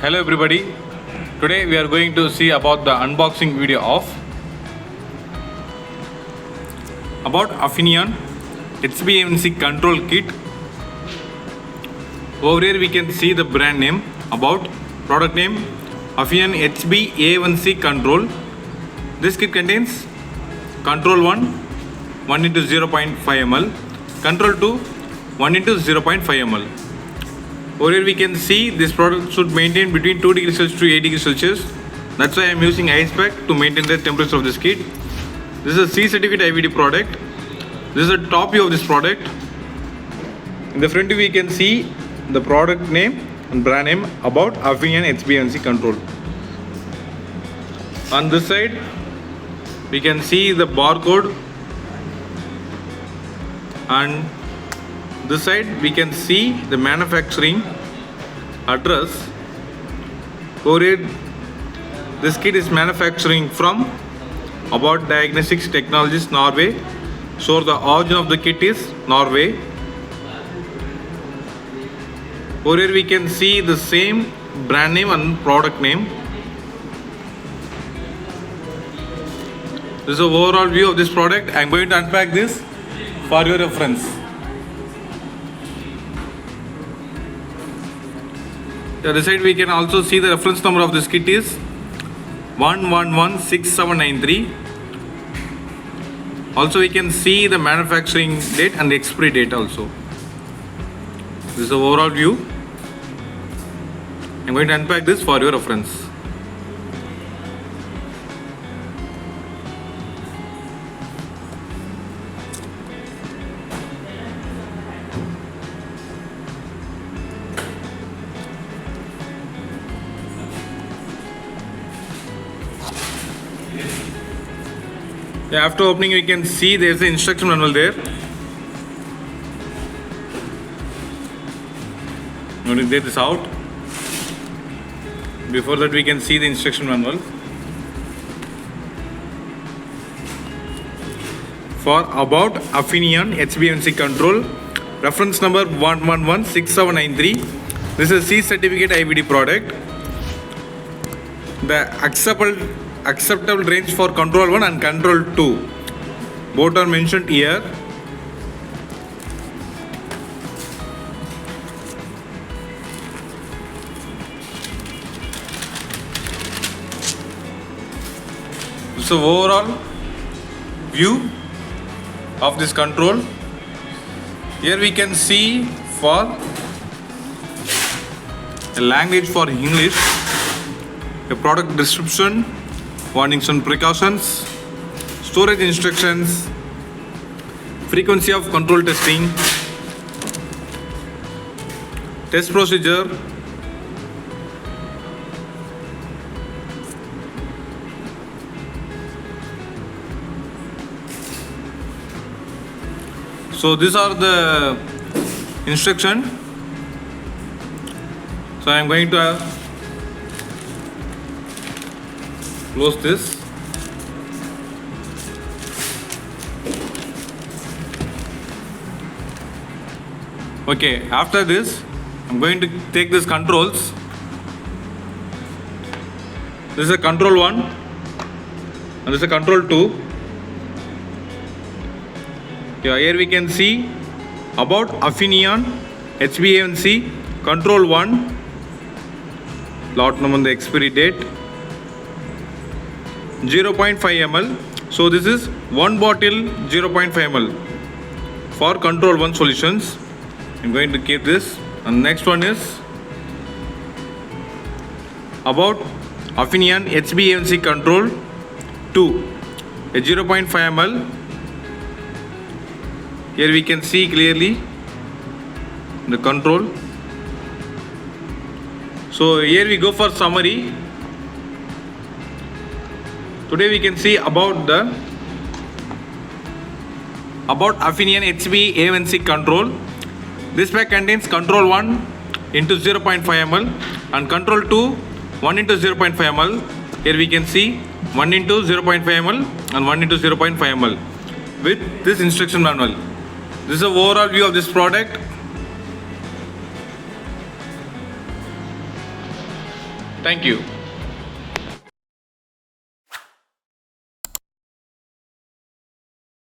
Hello everybody. Today we are going to see about the unboxing video of Abbott Afinion HbA1c Control Kit. Over here we can see the brand name, about product name Afinion HbA1c Control. This kit contains Control 1 into 0.5 ml, Control 2 1 into 0.5 ml. Over here we can see this product should maintain between 2 degrees Celsius to 8 degrees Celsius. That's why I am using ice pack to maintain the temperature of this kit. This is a C certificate IVD product. This is a top view of this product. In the front view we can see the product name and brand name, Abbott Afinion HbA1c Control. On this side we can see the barcode, and this side we can see the manufacturing address. Over here, this kit is manufacturing from Abbott Diagnostics Technologies, Norway. So the origin of the kit is Norway. Over here we can see the same brand name and product name. This is an overall view of this product. I am going to unpack this for your reference. On this side we can also see the reference number of this kit is 1116793. Also we can see the manufacturing date and the expiry date also. This is the overall view. I am going to unpack this for your reference. Yeah, after opening we can see there is an instruction manual there. I'm going to get this out. Before that we can see the instruction manual. For Abbott Afinion HbA1c Control, reference number 1116793. This is a C certificate IVD product. The acceptable range for Control 1 and Control 2 both are mentioned here. So overall view of this control. Here we can see for a language for English, a product description, warnings and precautions, storage instructions, frequency of control testing, test procedure, so these are the instruction. So I am going to close this. Okay, after this I'm going to take these controls. This is a Control 1 and this is a Control 2. Yeah, here we can see Abbott Afinion HbA1c Control 1, lot number and the expiry date, 0.5 ml. So this is one bottle 0.5 ml for Control 1 solutions. I'm going to keep this. And next one is Abbott Afinion HbA1c Control 2, a 0.5 ml. Here we can see clearly the control. So here we go for summary. Today we can see about the Abbott Afinion HbA1c Control. This pack contains Control 1 into 0.5 ml and Control 2 1 into 0.5 ml. Here we can see 1 into 0.5 ml and 1 into 0.5 ml with this instruction manual. This is an overall view of this product. Thank you.